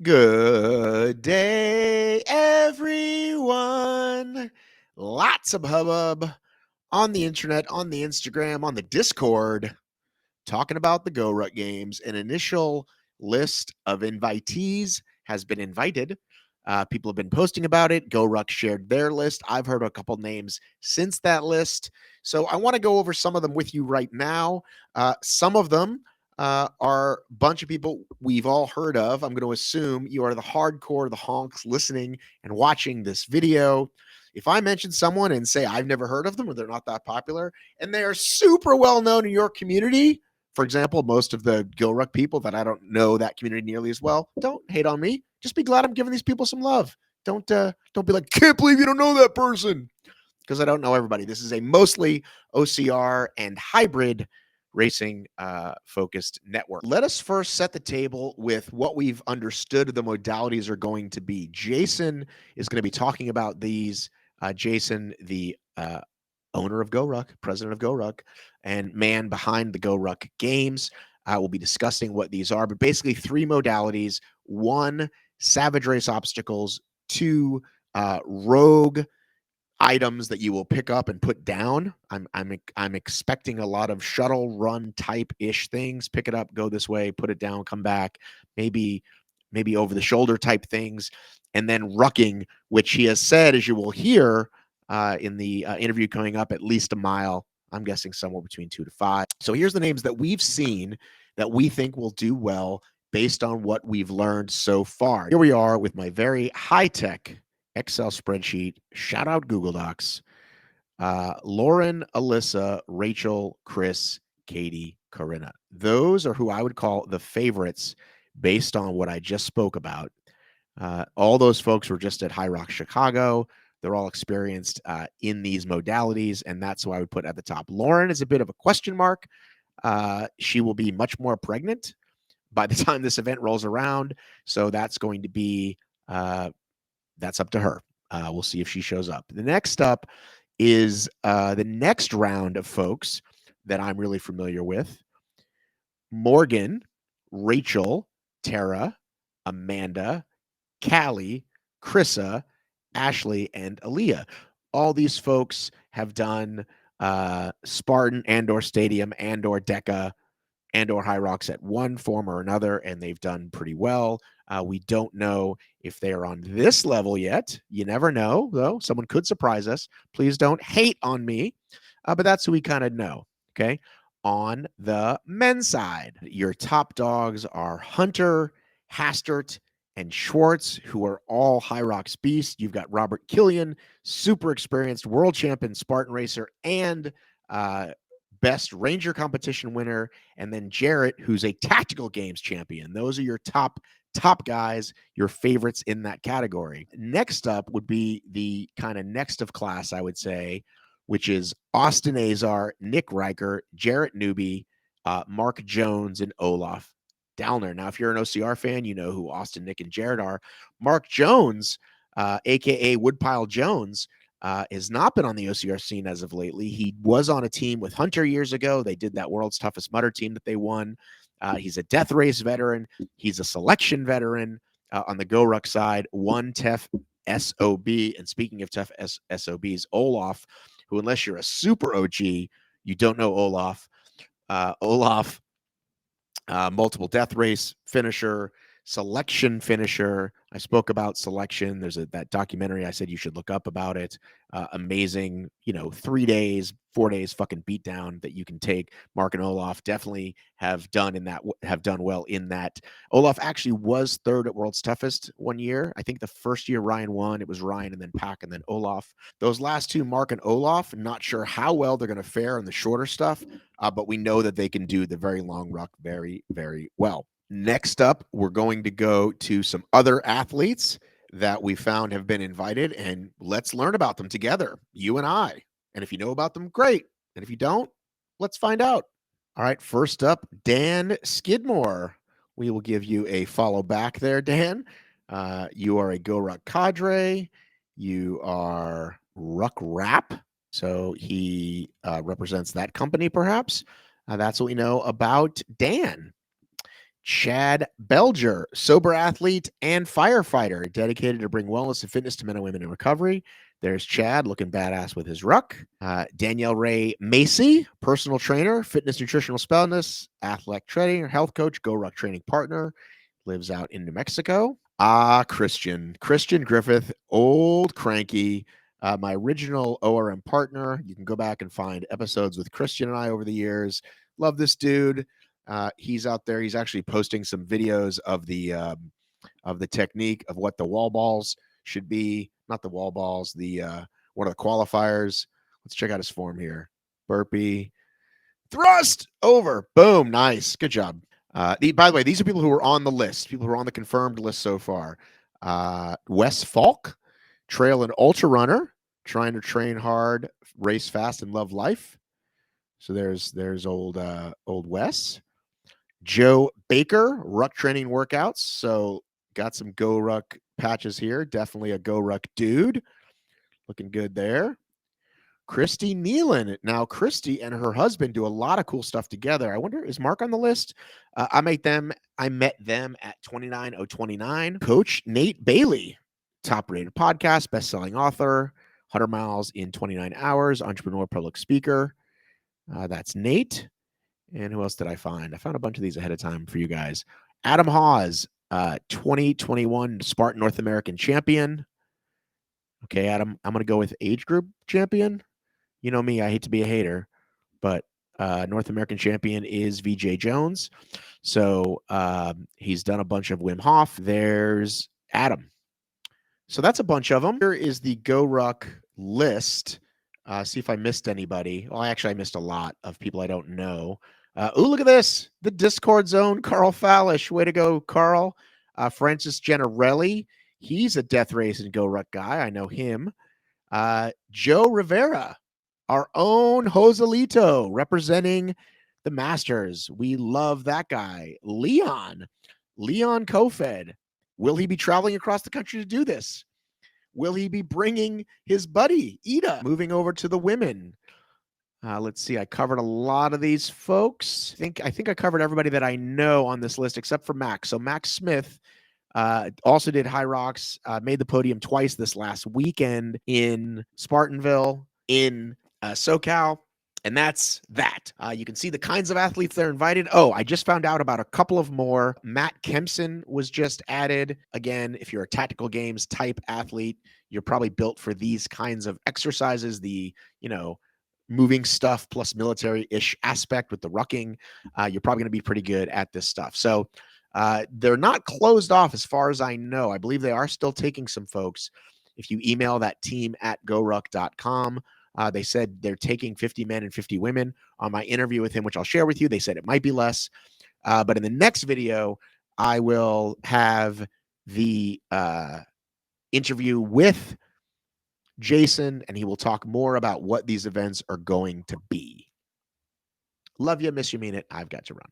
Good day, everyone. Lots of hubbub on the internet, on the Instagram, on the Discord, talking about the GORUCK Games. An initial list of invitees has been invited. People have been posting about it. GORUCK shared their list. I've heard a couple names since that list. So I want to go over some of them with you right now. Some of them are a bunch of people we've all heard of. I'm going to assume you are the hardcore, the honks listening and watching this video. If I mention someone and say I've never heard of them or they're not that popular and they are super well known in your community, for example, most of the GORUCK people that I don't know that community nearly as well, don't hate on me. Just be glad I'm giving these people some love. Don't be like, can't believe you don't know that person, because I don't know everybody. This is a mostly OCR and hybrid racing focused network. Let us first set the table with what we've understood the modalities are going to be. Jason is going to be talking about these. Jason, the owner of GORUCK, president of GORUCK, and man behind the GORUCK Games. We'll be discussing what these are, but basically three modalities: one, savage race obstacles; two, rogue items that you will pick up and put down. I'm expecting a lot of shuttle run type ish things. Pick it up, go this way, put it down, come back. Maybe over the shoulder type things, and then rucking, which he has said, as you will hear in the interview coming up, at least a mile. I'm guessing somewhere between 2 to 5. So here's the names that we've seen that we think will do well based on what we've learned so far. Here we are with my very high-tech Excel spreadsheet. Shout out Google Docs. Lauren, Alyssa, Rachel, Chris, Katie, Corinna. Those are who I would call the favorites based on what I just spoke about. All those folks were just at High Rock Chicago. They're all experienced in these modalities, and that's who I would put at the top. Lauren is a bit of a question mark. She will be much more pregnant by the time this event rolls around, so that's going to be that's up to her. We'll see if she shows up. The next up is the next round of folks that I'm really familiar with: Morgan, Rachel, Tara, Amanda, Callie, Krissa, Ashley, and Aaliyah. All these folks have done Spartan and/or Stadium and/or DECA and/or High Rocks at one form or another, and they've done pretty well. We don't know if they are on this level yet. You never know, though. Someone could surprise us. Please don't hate on me, but that's who we kind of know. Okay. On the men's side, your top dogs are Hunter, Hastert, and Schwartz, who are all High Rocks beasts. You've got Robert Killian, super experienced world champion Spartan racer and best Ranger competition winner, and then Jarrett, who's a tactical games champion. Those are your top guys, your favorites in that category. Next up would be the kind of next of class, I would say, which is Austin Azar, Nick Riker, Jarrett Newby, Mark Jones, and Olaf Downer. Now, if you're an OCR fan, you know who Austin, Nick, and Jarrett are. Mark Jones, aka Woodpile Jones, has not been on the OCR scene as of lately. He was on a team with Hunter years ago. They did that World's Toughest Mudder team that they won. He's a death race veteran. He's a selection veteran on the GORUCK side. One TEF SOB. And speaking of TEF SOBs, Olaf, who, unless you're a super OG, you don't know Olaf. Olaf, multiple death race finisher, selection finisher. I spoke about selection. There's that documentary I said you should look up about it. Amazing, 3 days, 4 days fucking beatdown that you can take. Mark and Olaf definitely have done well in that. Olaf actually was third at World's Toughest one year. I think the first year Ryan won, it was Ryan and then Pack and then Olaf. Those last two, Mark and Olaf, not sure how well they're going to fare in the shorter stuff, but we know that they can do the very long ruck very, very well. Next up, we're going to go to some other athletes that we found have been invited, and let's learn about them together, you and I. And if you know about them, great. And if you don't, let's find out. All right, first up, Dan Skidmore. We will give you a follow back there, Dan. You are a GORUCK cadre. You are Ruck Rap. So he represents that company, perhaps. That's what we know about Dan. Chad Belger, sober athlete and firefighter, dedicated to bring wellness and fitness to men and women in recovery. There's Chad looking badass with his ruck. Danielle Ray Macy, personal trainer, fitness, nutritional wellness, athletic trainer, health coach, GORUCK training partner, lives out in New Mexico. Christian Griffith, old cranky, my original ORM partner. You can go back and find episodes with Christian and I over the years. Love this dude. He's out there. He's actually posting some videos of the technique of what the wall balls should be. Not the wall balls. One of the qualifiers. Let's check out his form here. Burpee, thrust, over, boom, nice, good job. By the way, these are people who are on the list. People who are on the confirmed list so far. Wes Falk, trail and ultra runner, trying to train hard, race fast, and love life. So there's old Wes. Joe Baker, ruck training workouts. So got some GORUCK patches here. Definitely a GORUCK dude. Looking good there. Christy Nealon. Now, Christy and her husband do a lot of cool stuff together. I wonder, is Mark on the list? I met them at 29029. Coach Nate Bailey, top rated podcast, best-selling author, 100 miles in 29 hours, entrepreneur, public speaker. That's Nate. And who else did I find? I found a bunch of these ahead of time for you guys. Adam Hawes, 2021 Spartan North American champion. Okay, Adam, I'm going to go with age group champion. You know me, I hate to be a hater, but North American champion is VJ Jones. So he's done a bunch of Wim Hof. There's Adam. So that's a bunch of them. Here is the GORUCK list. See if I missed anybody. Well, actually, I missed a lot of people I don't know. Oh, look at this. The Discord zone, Carl Fallish. Way to go, Carl. Francis Gennarelli. He's a death race and GORUCK guy. I know him. Joe Rivera, our own Joselito, representing the Masters. We love that guy. Leon Kofed. Will he be traveling across the country to do this? Will he be bringing his buddy, Ida? Moving over to the women. Let's see. I covered a lot of these folks. I think I covered everybody that I know on this list except for Max. So Max Smith also did High Rocks, made the podium twice this last weekend in Spartanville, in SoCal. And that's that. You can see the kinds of athletes that are invited. Oh, I just found out about a couple of more. Matt Kempson was just added. Again, if you're a tactical games type athlete, you're probably built for these kinds of exercises. The, moving stuff plus military-ish aspect with the rucking. You're probably going to be pretty good at this stuff. So they're not closed off as far as I know. I believe they are still taking some folks. If you email that team at goruck.com, they said they're taking 50 men and 50 women. On my interview with him, which I'll share with you, they said it might be less. But in the next video, I will have the interview with Jason, and he will talk more about what these events are going to be. Love you, miss you, mean it. I've got to run.